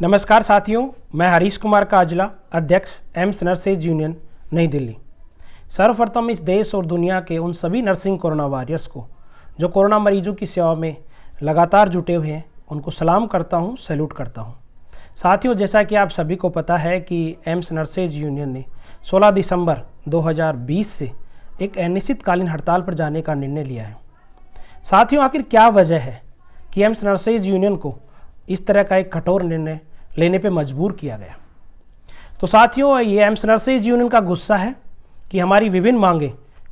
नमस्कार साथियों, मैं हरीश कुमार काजला, अध्यक्ष एम्स नर्सेज यूनियन नई दिल्ली। सर्वप्रथम इस देश और दुनिया के उन सभी नर्सिंग कोरोना वॉरियर्स को जो कोरोना मरीजों की सेवा में लगातार जुटे हुए हैं, उनको सलाम करता हूं, सैल्यूट करता हूं। साथियों, जैसा कि आप सभी को पता है कि एम्स नर्सेज यूनियन ने 16 दिसंबर 2020 से एक अनिश्चितकालीन हड़ताल पर जाने का निर्णय लिया है। साथियों, आखिर क्या वजह है कि एम्स नर्सेज यूनियन को इस तरह का एक कठोर निर्णय लेने पे मजबूर किया गया? तो साथियों, ये एम्स नर्सेज यूनियन का गुस्सा है कि हमारी विभिन्न मांगें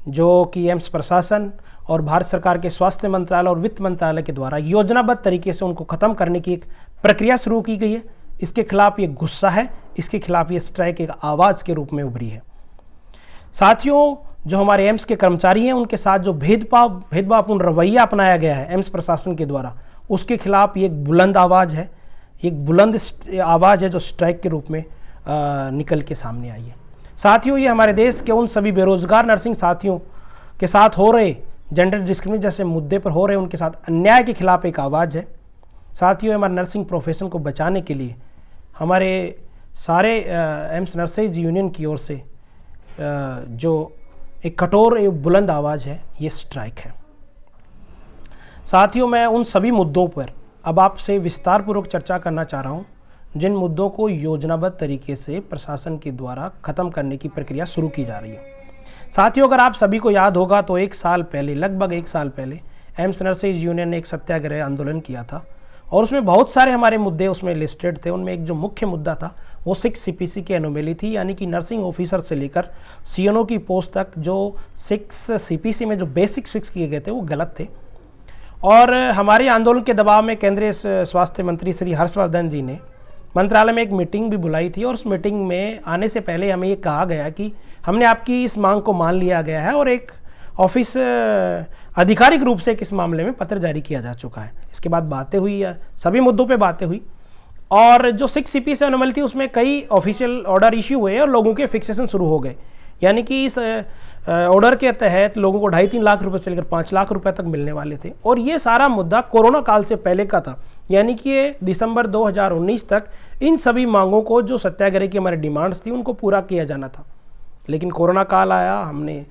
जो कि एम्स प्रशासन और भारत सरकार के स्वास्थ्य मंत्रालय और वित्त मंत्रालय के द्वारा योजनाबद्ध तरीके से उनको ख़त्म करने की एक प्रक्रिया शुरू की गई है, इसके खिलाफ ये गुस्सा है, इसके खिलाफ ये स्ट्राइक एक आवाज़ के रूप में उभरी है। साथियों, जो हमारे एम्स के कर्मचारी हैं, उनके साथ जो भेदभावपूर्ण रवैया अपनाया गया है एम्स प्रशासन के द्वारा, उसके खिलाफ ये एक बुलंद आवाज़ है, एक बुलंद आवाज़ है जो स्ट्राइक के रूप में निकल के सामने आई है। साथियों, ये हमारे देश के उन सभी बेरोजगार नर्सिंग साथियों के साथ हो रहे जेंडर डिस्क्रिमिनेशन जैसे मुद्दे पर हो रहे उनके साथ अन्याय के खिलाफ एक आवाज़ है। साथियों, हमारे नर्सिंग प्रोफेशन को बचाने के लिए हमारे सारे एम्स नर्सेज यूनियन की ओर से जो एक कठोर एक बुलंद आवाज़ है, ये स्ट्राइक है। साथियों, मैं उन सभी मुद्दों पर अब आपसे विस्तारपूर्वक चर्चा करना चाह रहा हूं जिन मुद्दों को योजनाबद्ध तरीके से प्रशासन के द्वारा ख़त्म करने की प्रक्रिया शुरू की जा रही है। साथियों, अगर आप सभी को याद होगा तो लगभग एक साल पहले एम्स नर्सेज यूनियन ने एक सत्याग्रह आंदोलन किया था और उसमें बहुत सारे हमारे मुद्दे उसमें लिस्टेड थे। उनमें एक जो मुख्य मुद्दा था वो 6 CPC की एनोमेली थी, यानी कि नर्सिंग ऑफिसर से लेकर CNO की पोस्ट तक जो 6 CPC में जो बेसिक्स फिक्स किए गए थे वो गलत थे। और हमारे आंदोलन के दबाव में केंद्रीय स्वास्थ्य मंत्री श्री हर्षवर्धन जी ने मंत्रालय में एक मीटिंग भी बुलाई थी और उस मीटिंग में आने से पहले हमें ये कहा गया कि हमने आपकी इस मांग को मान लिया गया है और एक ऑफिस आधिकारिक रूप से इस मामले में पत्र जारी किया जा चुका है। इसके बाद बातें हुई, सभी मुद्दों पे बातें हुई और जो 6 CPC एनोमली थी उसमें कई ऑफिशियल ऑर्डर इश्यू हुए और लोगों के फिक्सेशन शुरू हो गए, यानी कि इस ऑर्डर के तहत लोगों को 2.5-3 लाख रुपए से लेकर 5 लाख रुपए तक मिलने वाले थे। और ये सारा मुद्दा कोरोना काल से पहले का था, यानी कि ये दिसंबर 2019 तक इन सभी मांगों को जो सत्याग्रह की हमारी डिमांड्स थी उनको पूरा किया जाना था। लेकिन कोरोना काल आया, हमने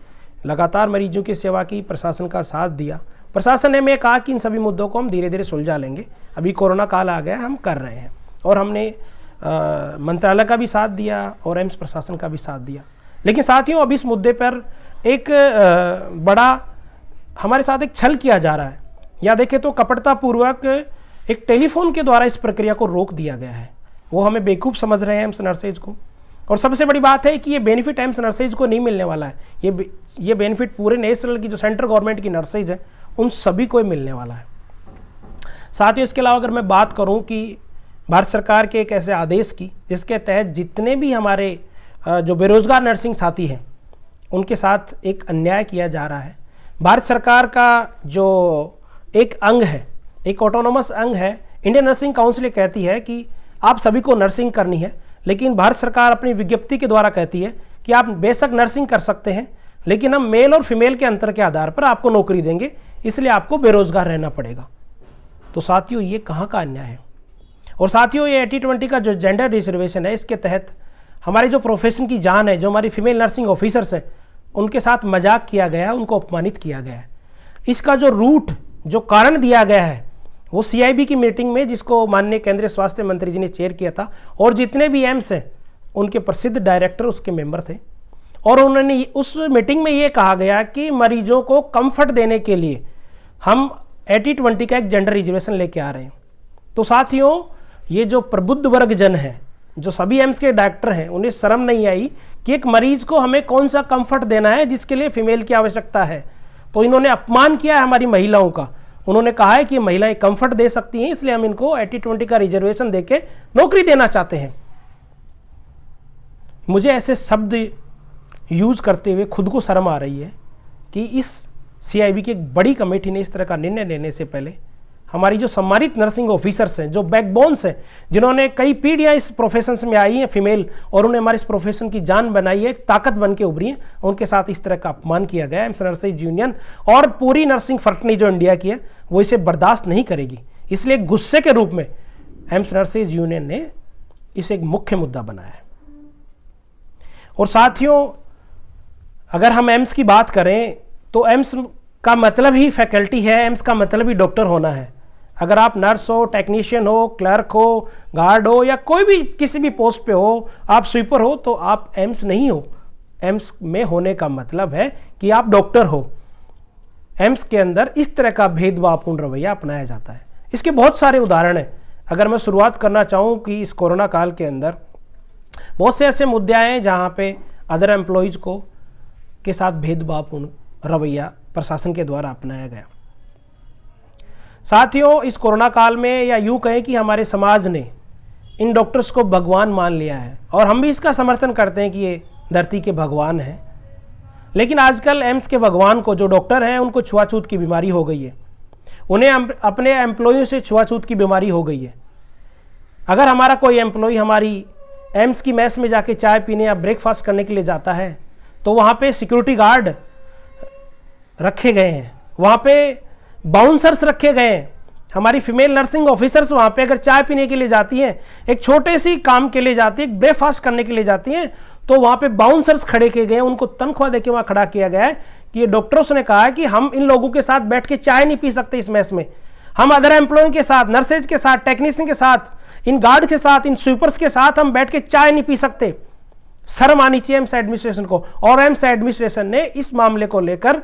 लगातार मरीजों की सेवा की, प्रशासन का साथ दिया। प्रशासन ने हमें कहा कि इन सभी मुद्दों को हम धीरे धीरे सुलझा लेंगे, अभी कोरोना काल आ गया, हम कर रहे हैं। और हमने मंत्रालय का भी साथ दिया और एम्स प्रशासन का भी साथ दिया। लेकिन साथियों, अब इस मुद्दे पर एक बड़ा हमारे साथ एक छल किया जा रहा है, या देखें तो कपटतापूर्वक एक टेलीफोन के द्वारा इस प्रक्रिया को रोक दिया गया है। वो हमें बेवकूफ़ समझ रहे हैं एम्स नर्सेज को। और सबसे बड़ी बात है कि ये बेनिफिट एम्स नर्सेज को नहीं मिलने वाला है, ये बेनिफिट पूरे नेशनल की जो सेंट्रल गवर्नमेंट की नर्सेज है उन सभी को मिलने वाला है। साथियों, इसके अलावा अगर मैं बात करूँ कि भारत सरकार के एक ऐसे आदेश की जिसके तहत जितने भी हमारे जो बेरोजगार नर्सिंग साथी हैं उनके साथ एक अन्याय किया जा रहा है। भारत सरकार का जो एक अंग है, एक ऑटोनोमस अंग है, इंडियन नर्सिंग काउंसिल कहती है कि आप सभी को नर्सिंग करनी है, लेकिन भारत सरकार अपनी विज्ञप्ति के द्वारा कहती है कि आप बेशक नर्सिंग कर सकते हैं, लेकिन हम मेल और फीमेल के अंतर के आधार पर आपको नौकरी देंगे, इसलिए आपको बेरोजगार रहना पड़ेगा। तो साथियों, ये कहाँ का अन्याय है? और साथियों, ये 80-20 का जो जेंडर रिजर्वेशन है, इसके तहत हमारे जो प्रोफेशन की जान है, जो हमारी फीमेल नर्सिंग ऑफिसर्स हैं, उनके साथ मजाक किया गया है, उनको अपमानित किया गया है। इसका जो रूट, जो कारण दिया गया है वो CIB की मीटिंग में, जिसको माननीय केंद्रीय स्वास्थ्य मंत्री जी ने चेयर किया था, और जितने भी एम्स हैं उनके प्रसिद्ध डायरेक्टर उसके मेंबर थे। और उन्होंने उस मीटिंग में ये कहा गया कि मरीजों को कंफर्ट देने के लिए हम 80-20 का एक जेंडर रिजर्वेशन लेके आ रहे हैं। तो साथियों, ये जो प्रबुद्ध वर्ग जन है, जो सभी एम्स के डॉक्टर हैं, उन्हें शर्म नहीं आई कि एक मरीज को हमें कौन सा कंफर्ट देना है जिसके लिए फीमेल की आवश्यकता है। तो इन्होंने अपमान किया है हमारी महिलाओं का। उन्होंने कहा है कि महिलाएं कंफर्ट दे सकती हैं, इसलिए हम इनको 80-20 का रिजर्वेशन देके नौकरी देना चाहते हैं। मुझे ऐसे शब्द यूज करते हुए खुद को शर्म आ रही है कि इस CIB की एक बड़ी कमेटी ने इस तरह का निर्णय लेने से पहले हमारी जो सम्मानित नर्सिंग ऑफिसर्स हैं, जो बैकबोन्स हैं, जिन्होंने कई पीढ़ियां इस प्रोफेशन में आई हैं फीमेल, और उन्हें हमारे इस प्रोफेशन की जान बनाई है, ताकत बन के उभरी है, उनके साथ इस तरह का अपमान किया गया है। एम्स नर्सेज यूनियन और पूरी नर्सिंग फ्रंटनी जो इंडिया की है वो इसे बर्दाश्त नहीं करेगी। इसलिए गुस्से के रूप में एम्स नर्सेज यूनियन ने इसे एक मुख्य मुद्दा बना है। और साथियों, अगर हम एम्स की बात करें तो एम्स का मतलब ही फैकल्टी है, एम्स का मतलब ही डॉक्टर होना है। अगर आप नर्स हो, टेक्नीशियन हो, क्लर्क हो, गार्ड हो या कोई भी किसी भी पोस्ट पे हो, आप स्वीपर हो, तो आप एम्स नहीं हो। एम्स में होने का मतलब है कि आप डॉक्टर हो। एम्स के अंदर इस तरह का भेदभावपूर्ण रवैया अपनाया जाता है। इसके बहुत सारे उदाहरण हैं। अगर मैं शुरुआत करना चाहूँ कि इस कोरोना काल के अंदर बहुत से ऐसे मुद्दे आए हैं जहाँ पे अदर एम्प्लॉयज़ को के साथ भेदभावपूर्ण रवैया प्रशासन के द्वारा अपनाया गया। साथियों, इस कोरोना काल में या यूँ कहें कि हमारे समाज ने इन डॉक्टर्स को भगवान मान लिया है और हम भी इसका समर्थन करते हैं कि ये धरती के भगवान हैं। लेकिन आजकल एम्स के भगवान को, जो डॉक्टर हैं, उनको छुआछूत की बीमारी हो गई है। उन्हें अपने एम्प्लॉय से छुआछूत की बीमारी हो गई है। अगर हमारा कोई एम्प्लॉय हमारी एम्स की मेस में जाके चाय पीने या ब्रेकफास्ट करने के लिए जाता है तो वहाँ पे सिक्योरिटी गार्ड रखे गए हैं, वहाँ पे बाउंसर्स रखे गए हैं। हमारी फीमेल नर्सिंग ऑफिसर्स वहाँ पे अगर चाय पीने के लिए जाती हैं, एक छोटे सी काम के लिए जाती है, ब्रेकफास्ट करने के लिए जाती हैं, तो वहाँ पे बाउंसर्स खड़े किए गए हैं, उनको तनख्वाह देके वहाँ खड़ा किया गया है कि ये डॉक्टर्स ने कहा है कि हम इन लोगों के साथ बैठ के चाय नहीं पी सकते इस मेस में। हम अदर एम्प्लॉय के साथ, नर्सेज के साथ, टेक्नीशियन के साथ, इन गार्ड के साथ, इन स्वीपर्स के साथ हम बैठ के चाय नहीं पी सकते। शर्म आनी चाहिए एम्स एडमिनिस्ट्रेशन को। और एम्स एडमिनिस्ट्रेशन ने इस मामले को लेकर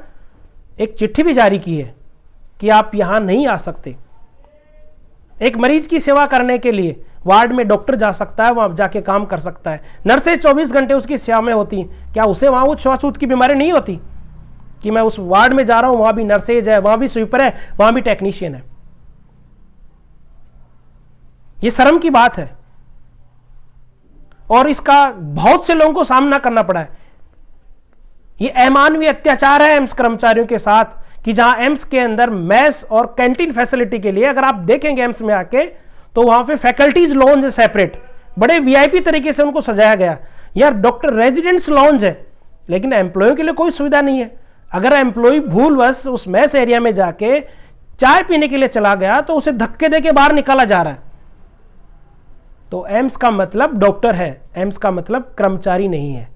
एक चिट्ठी भी जारी की है कि आप यहां नहीं आ सकते। एक मरीज की सेवा करने के लिए वार्ड में डॉक्टर जा सकता है, वहां जाके काम कर सकता है। नर्सेज 24 घंटे उसकी सेवा में होती, क्या उसे वहां वो छुआछूत की बीमारी नहीं होती कि मैं उस वार्ड में जा रहा हूं, वहां भी नर्सेज है, वहां भी स्वीपर है, वहां भी टेक्नीशियन है? ये शर्म की बात है और इसका बहुत से लोगों को सामना करना पड़ा है। ये अमानवीय अत्याचार है एम्स कर्मचारियों के साथ कि जहां एम्स के अंदर मेस और कैंटीन फैसिलिटी के लिए, अगर आप देखेंगे एम्स में आके, तो वहां पे फैकल्टीज लॉन्ज है सेपरेट, बड़े वीआईपी तरीके से उनको सजाया गया। यार डॉक्टर रेजिडेंट्स लॉन्ज है, लेकिन एम्प्लॉय के लिए कोई सुविधा नहीं है। अगर एम्प्लॉय भूलवश उस मेस एरिया में जाके चाय पीने के लिए चला गया तो उसे धक्के देके बाहर निकाला जा रहा है। तो एम्स का मतलब डॉक्टर है, एम्स का मतलब कर्मचारी नहीं है।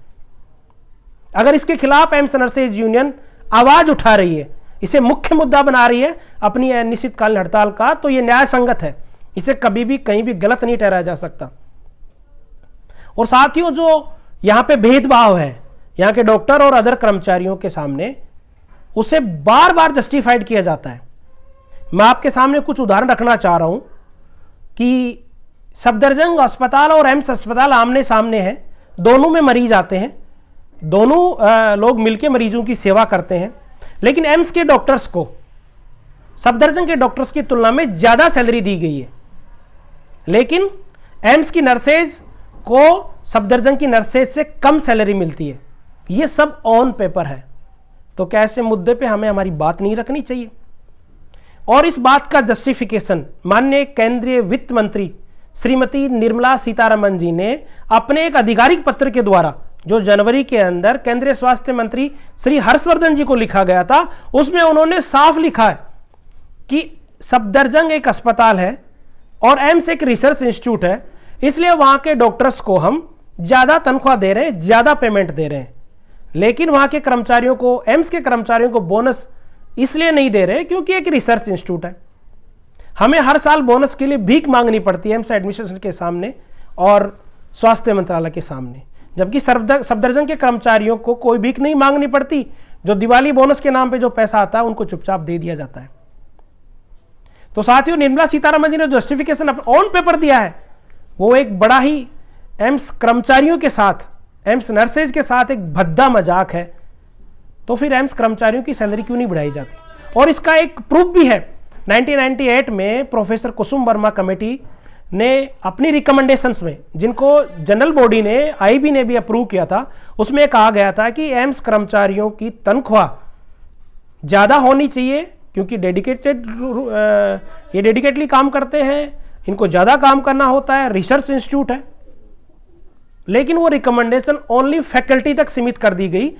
अगर इसके खिलाफ एम्स नर्सेज यूनियन आवाज उठा रही है, इसे मुख्य मुद्दा बना रही है अपनी अनिश्चितकालीन हड़ताल का, तो यह न्याय संगत है। इसे कभी भी कहीं भी गलत नहीं ठहराया जा सकता। और साथियों, जो यहां पे भेदभाव है यहां के डॉक्टर और अदर कर्मचारियों के सामने, उसे बार बार जस्टिफाइड किया जाता है। मैं आपके सामने कुछ उदाहरण रखना चाह रहा हूं कि सफदरजंग अस्पताल और एम्स अस्पताल आमने सामने हैं, दोनों में मरीज आते हैं, दोनों लोग मिलकर मरीजों की सेवा करते हैं। लेकिन एम्स के डॉक्टर्स को सफदरजंग के डॉक्टर्स की तुलना में ज्यादा सैलरी दी गई है, लेकिन एम्स की नर्सेज को सफदरजंग की नर्सेज से कम सैलरी मिलती है। यह सब ऑन पेपर है। तो क्या ऐसे मुद्दे पे हमें हमारी बात नहीं रखनी चाहिए? और इस बात का जस्टिफिकेशन माननीय केंद्रीय वित्त मंत्री श्रीमती निर्मला सीतारमन जी ने अपने एक आधिकारिक पत्र के द्वारा, जो जनवरी के अंदर केंद्रीय स्वास्थ्य मंत्री श्री हर्षवर्धन जी को लिखा गया था, उसमें उन्होंने साफ लिखा है कि सफदरजंग एक अस्पताल है और एम्स एक रिसर्च इंस्टीट्यूट है, इसलिए वहां के डॉक्टर्स को हम ज्यादा तनख्वाह दे रहे हैं, ज्यादा पेमेंट दे रहे हैं। लेकिन वहां के कर्मचारियों को, एम्स के कर्मचारियों को बोनस इसलिए नहीं दे रहे क्योंकि एक रिसर्च इंस्टीट्यूट है। हमें हर साल बोनस के लिए भीख मांगनी पड़ती है एम्स एडमिनिस्ट्रेशन के सामने और स्वास्थ्य मंत्रालय के सामने, जबकि सफदरजंग के कर्मचारियों को कोई भीख नहीं मांगनी पड़ती। जो दिवाली बोनस के नाम पे जो पैसा आता है उनको चुपचाप दे दिया जाता है। तो साथियों, निर्मला सीतारमन जी ने जस्टिफिकेशन ऑन पेपर दिया है, वो एक बड़ा ही एम्स कर्मचारियों के साथ, एम्स नर्सेज के साथ एक भद्दा मजाक है। तो फिर एम्स कर्मचारियों की सैलरी क्यों नहीं बढ़ाई जाती? और इसका एक प्रूफ भी है। 1998 में प्रोफेसर कुसुम वर्मा कमेटी ने अपनी रिकमेंडेशंस में, जिनको जनरल बॉडी ने, आईबी ने भी अप्रूव किया था, उसमें कहा गया था कि एम्स कर्मचारियों की तनख्वाह ज़्यादा होनी चाहिए क्योंकि ये डेडिकेटली काम करते हैं, इनको ज़्यादा काम करना होता है, रिसर्च इंस्टीट्यूट है। लेकिन वो रिकमेंडेशन ओनली फैकल्टी तक सीमित कर दी गई,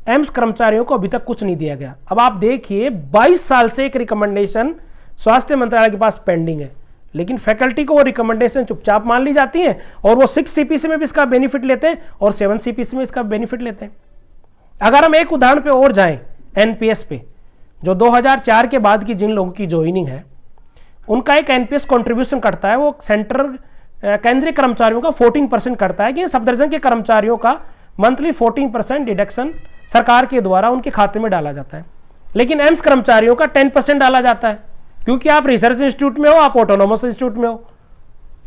एम्स कर्मचारियों को अभी तक कुछ नहीं दिया गया। अब आप देखिए, 22 साल से एक रिकमेंडेशन स्वास्थ्य मंत्रालय के पास पेंडिंग है, लेकिन फैकल्टी को वो रिकमेंडेशन चुपचाप मान ली जाती है और वो 6 CPC में भी इसका बेनिफिट लेते हैं और 7 CPC में इसका बेनिफिट लेते हैं। अगर हम एक उदाहरण पे और जाएं एनपीएस पे, जो 2004 के बाद की जिन लोगों की ज्वाइनिंग है उनका एक एनपीएस कंट्रीब्यूशन करता है, वो सेंट्रल केंद्रीय कर्मचारियों का 14% करता है कि सब दर्जन के कर्मचारियों का मंथली 14% डिडक्शन सरकार के द्वारा उनके खाते में डाला जाता है। लेकिन एम्स कर्मचारियों का 10% डाला जाता है, क्योंकि आप रिसर्च इंस्टीट्यूट में हो, आप ऑटोनोमस इंस्टीट्यूट में हो।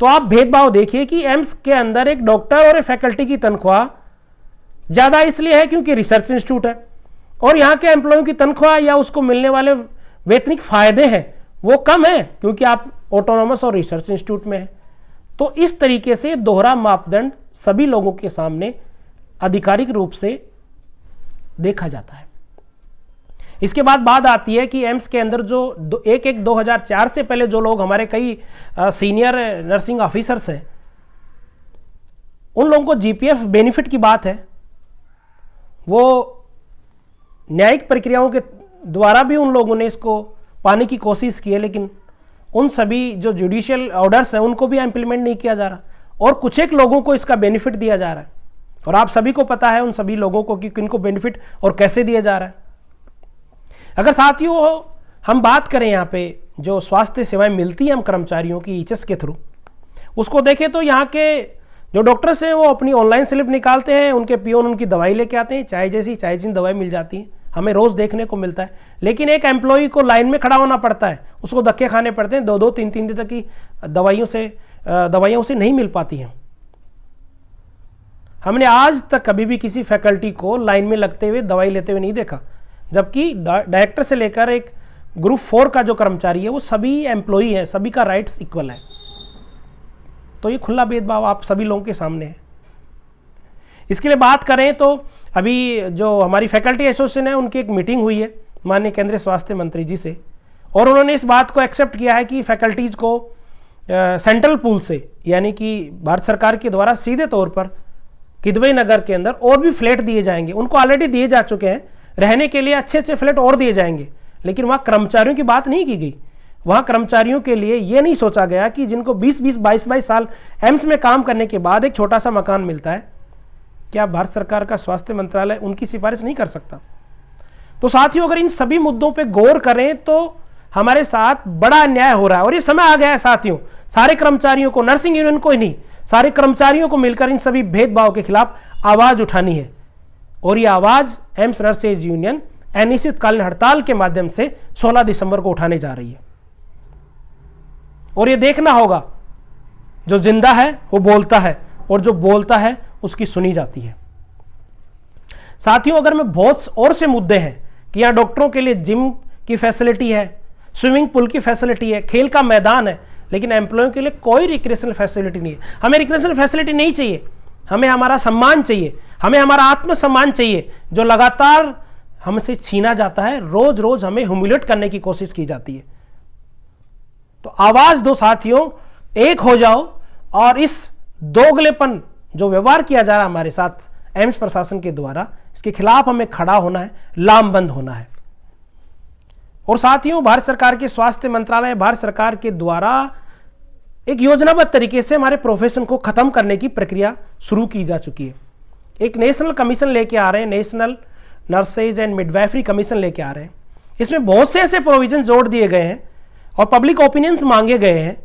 तो आप भेदभाव देखिए कि एम्स के अंदर एक डॉक्टर और एक फैकल्टी की तनख्वाह ज्यादा इसलिए है क्योंकि रिसर्च इंस्टीट्यूट है, और यहाँ के एम्प्लॉयों की तनख्वाह या उसको मिलने वाले वेतनिक फायदे हैं वो कम है क्योंकि आप ऑटोनोमस और रिसर्च इंस्टीट्यूट में है। तो इस तरीके से दोहरा मापदंड सभी लोगों के सामने आधिकारिक रूप से देखा जाता है। इसके बाद बात आती है कि एम्स के अंदर जो 2004 से पहले जो लोग हमारे कई सीनियर नर्सिंग ऑफिसर्स हैं, उन लोगों को जीपीएफ बेनिफिट की बात है, वो न्यायिक प्रक्रियाओं के द्वारा भी उन लोगों ने इसको पाने की कोशिश की है, लेकिन उन सभी जो जुडिशियल ऑर्डर्स हैं उनको भी इम्प्लीमेंट नहीं किया जा रहा और कुछ एक लोगों को इसका बेनिफिट दिया जा रहा है। और आप सभी को पता है उन सभी लोगों को कि किनको बेनिफिट और कैसे दिया जा रहा है। अगर साथियों हम बात करें यहाँ पे जो स्वास्थ्य सेवाएं मिलती हैं हम कर्मचारियों की ईएचएस के थ्रू, उसको देखें तो यहाँ के जो डॉक्टर्स हैं वो अपनी ऑनलाइन स्लिप निकालते हैं, उनके पियोन उनकी दवाई लेके आते हैं, चाहे जैसी चाहे जिन दवाई मिल जाती है, हमें रोज देखने को मिलता है। लेकिन एक एम्प्लॉय को लाइन में खड़ा होना पड़ता है, उसको धक्के खाने पड़ते हैं, 2-2, 3-3 दिन तक की दवाइयाँ उसे नहीं मिल पाती हैं। हमने आज तक कभी भी किसी फैकल्टी को लाइन में लगते हुए दवाई लेते हुए नहीं देखा, जबकि डायरेक्टर से लेकर एक ग्रुप 4 का जो कर्मचारी है वो सभी एम्प्लॉई है, सभी का राइट्स इक्वल है। तो ये खुला भेदभाव आप सभी लोगों के सामने है। इसके लिए बात करें तो अभी जो हमारी फैकल्टी एसोसिएशन है उनकी एक मीटिंग हुई है माननीय केंद्रीय स्वास्थ्य मंत्री जी से, और उन्होंने इस बात को एक्सेप्ट किया है कि फैकल्टीज को सेंट्रल पूल से, यानी कि भारत सरकार के द्वारा सीधे तौर पर किदवई नगर के अंदर और भी फ्लैट दिए जाएंगे। उनको ऑलरेडी दिए जा चुके हैं, रहने के लिए अच्छे अच्छे फ्लैट और दिए जाएंगे, लेकिन वहाँ कर्मचारियों की बात नहीं की गई। वहाँ कर्मचारियों के लिए ये नहीं सोचा गया कि जिनको 20-20, 22-22 साल एम्स में काम करने के बाद एक छोटा सा मकान मिलता है, क्या भारत सरकार का स्वास्थ्य मंत्रालय उनकी सिफारिश नहीं कर सकता? तो साथियों अगर इन सभी मुद्दों पे गौर करें तो हमारे साथ बड़ा अन्याय हो रहा है, और ये समय आ गया है साथियों, सारे कर्मचारियों को, नर्सिंग यूनियन को ही नहीं, सारे कर्मचारियों को मिलकर इन सभी भेदभाव के खिलाफ आवाज उठानी है। और ये आवाज एम्स नर्सेज यूनियन अनिश्चितकालीन हड़ताल के माध्यम से 16 दिसंबर को उठाने जा रही है। और ये देखना होगा, जो जिंदा है वो बोलता है और जो बोलता है उसकी सुनी जाती है। साथियों अगर मैं बहुत और से मुद्दे हैं कि यहाँ डॉक्टरों के लिए जिम की फैसिलिटी है, स्विमिंग पूल की फैसिलिटी है, खेल का मैदान है, लेकिन एम्प्लॉयों के लिए कोई रिक्रिएशनल फैसिलिटी नहीं है। हमें रिक्रिएशनल फैसिलिटी नहीं चाहिए, हमें हमारा सम्मान चाहिए, हमें हमारा आत्मसम्मान चाहिए, जो लगातार हमसे छीना जाता है, रोज रोज हमें ह्यूमिलेट करने की कोशिश की जाती है। तो आवाज दो साथियों, एक हो जाओ और इस दोगलेपन जो व्यवहार किया जा रहा है हमारे साथ एम्स प्रशासन के द्वारा, इसके खिलाफ हमें खड़ा होना है, लामबंद होना है। और साथियों भारत सरकार के स्वास्थ्य मंत्रालय, भारत सरकार के द्वारा एक योजनाबद्ध तरीके से हमारे प्रोफेशन को खत्म करने की प्रक्रिया शुरू की जा चुकी है। एक नेशनल कमीशन लेके आ रहे हैं, national nurses and midwifery commission लेके आ रहे हैं। इसमें बहुत से ऐसे प्रोविजन जोड़ दिए गए हैं और पब्लिक ओपिनियंस मांगे गए हैं।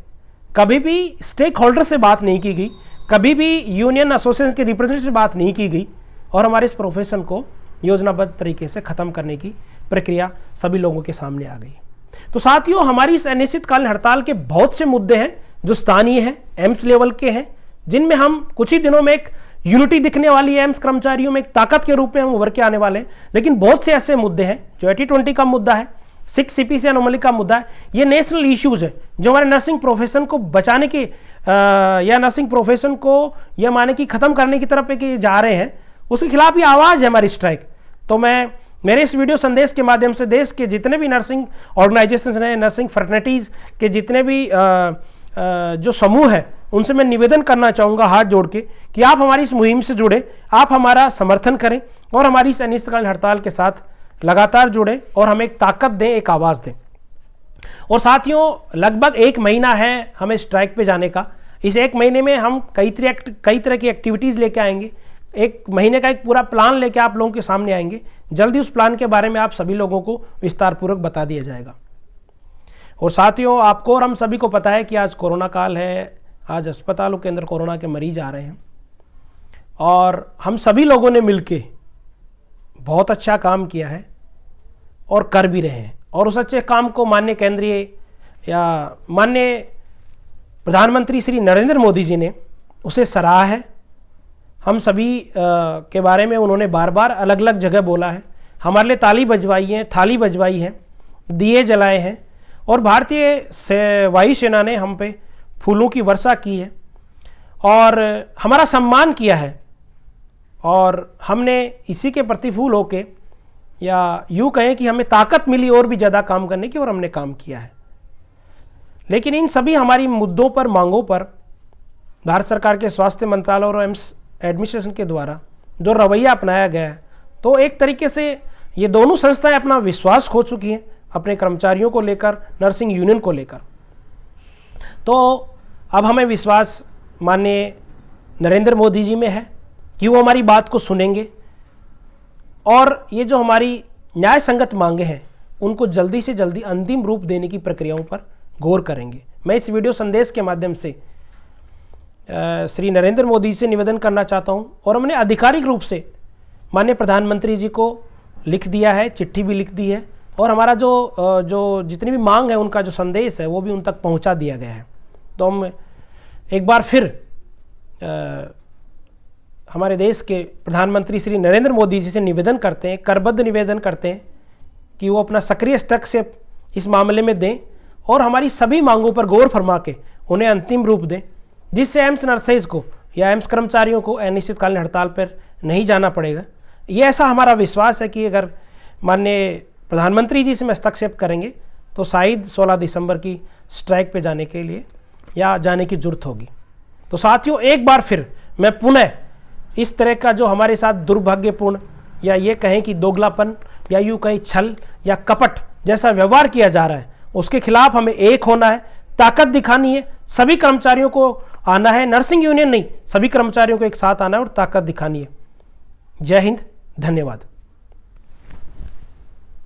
कभी भी स्टेक होल्डर से बात नहीं की गई, कभी भी यूनियन एसोसिएशन के रिप्रेजेंटेटिव से बात नहीं की गई, और हमारे इस प्रोफेशन को योजनाबद्ध तरीके से खत्म करने की प्रक्रिया सभी लोगों के सामने आ गई। तो साथियों हमारी इस अनिश्चितकालीन हड़ताल के बहुत से मुद्दे हैं जो स्थानीय हैं, एम्स लेवल के हैं, जिनमें हम कुछ ही दिनों में एक यूनिटी दिखने वाली है, एम्स कर्मचारियों में एक ताकत के रूप में हम उभर के आने वाले हैं। लेकिन बहुत से ऐसे मुद्दे हैं जो 80-20 का मुद्दा है, 6 CPC एनोमली का मुद्दा है, ये नेशनल इश्यूज है जो हमारे नर्सिंग प्रोफेशन को बचाने के या नर्सिंग प्रोफेशन को यह माने कि खत्म करने की तरफ जा रहे हैं, उसके खिलाफ ही आवाज है हमारी स्ट्राइक। तो मैं मेरे इस वीडियो संदेश के माध्यम से देश के जितने भी नर्सिंग ऑर्गेनाइजेशंस हैं, नर्सिंग फ्रेटर्निटीज के जितने भी जो समूह है, उनसे मैं निवेदन करना चाहूँगा हाथ जोड़ के कि आप हमारी इस मुहिम से जुड़े, आप हमारा समर्थन करें और हमारी इस अनिश्चितकालीन हड़ताल के साथ लगातार जुड़े और हमें एक ताकत दें, एक आवाज़ दें। और साथियों लगभग 1 महीना है हमें स्ट्राइक पे जाने का। इस 1 महीने में हम कई तरह की एक्टिविटीज़ लेके आएंगे। 1 महीने का एक पूरा प्लान लेके आप लोगों के सामने आएंगे। जल्दी उस प्लान के बारे में आप सभी लोगों को विस्तारपूर्वक बता दिया जाएगा। और साथियों आपको और हम सभी को पता है कि आज कोरोना काल है, आज अस्पतालों के अंदर कोरोना के मरीज आ रहे हैं और हम सभी लोगों ने मिलके बहुत अच्छा काम किया है और कर भी रहे हैं। और उस अच्छे काम को माननीय केंद्रीय या माननीय प्रधानमंत्री श्री नरेंद्र मोदी जी ने उसे सराहा है। हम सभी के बारे में उन्होंने बार बार अलग अलग जगह बोला है, हमारे लिए ताली बजवाई है, थाली बजवाई है, दिए जलाए हैं और भारतीय वायुसेना ने हम पे फूलों की वर्षा की है और हमारा सम्मान किया है। और हमने इसी के प्रतिफूल होके या यूँ कहें कि हमें ताकत मिली और भी ज़्यादा काम करने की और हमने काम किया है। लेकिन इन सभी हमारी मुद्दों पर, मांगों पर भारत सरकार के स्वास्थ्य मंत्रालय और एम्स एडमिनिस्ट्रेशन के द्वारा जो रवैया अपनाया गया है, तो एक तरीके से ये दोनों संस्थाएं अपना विश्वास खो चुकी हैं अपने कर्मचारियों को लेकर, नर्सिंग यूनियन को लेकर। तो अब हमें विश्वास माननीय नरेंद्र मोदी जी में है कि वो हमारी बात को सुनेंगे और ये जो हमारी न्याय संगत मांगे हैं उनको जल्दी से जल्दी अंतिम रूप देने की प्रक्रियाओं पर गौर करेंगे। मैं इस वीडियो संदेश के माध्यम से श्री नरेंद्र मोदी से निवेदन करना चाहता हूं और हमने आधिकारिक रूप से माननीय प्रधानमंत्री जी को लिख दिया है, चिट्ठी भी लिख दी है और हमारा जो जितनी भी मांग है उनका जो संदेश है वो भी उन तक पहुंचा दिया गया है। तो हम एक बार फिर हमारे देश के प्रधानमंत्री श्री नरेंद्र मोदी जी से निवेदन करते हैं, करबद्ध निवेदन करते हैं कि वो अपना सक्रिय हस्तक्षेप इस मामले में दें और हमारी सभी मांगों पर गौर फरमा के उन्हें अंतिम रूप दें, जिससे एम्स नर्सेज को या एम्स कर्मचारियों को अनिश्चितकालीन हड़ताल पर नहीं जाना पड़ेगा। ये ऐसा हमारा विश्वास है कि अगर माननीय प्रधानमंत्री जी से हस्तक्षेप करेंगे तो शायद 16 दिसंबर की स्ट्राइक पे जाने के लिए या जाने की जरूरत होगी। तो साथियों एक बार फिर मैं पुनः इस तरह का जो हमारे साथ दुर्भाग्यपूर्ण या ये कहें कि दोगलापन या यूँ कहीं छल या कपट जैसा व्यवहार किया जा रहा है उसके खिलाफ हमें एक होना है, ताकत दिखानी है, सभी कर्मचारियों को आना है, नर्सिंग यूनियन नहीं सभी कर्मचारियों को एक साथ आना है और ताकत दिखानी है। जय हिंद, धन्यवाद।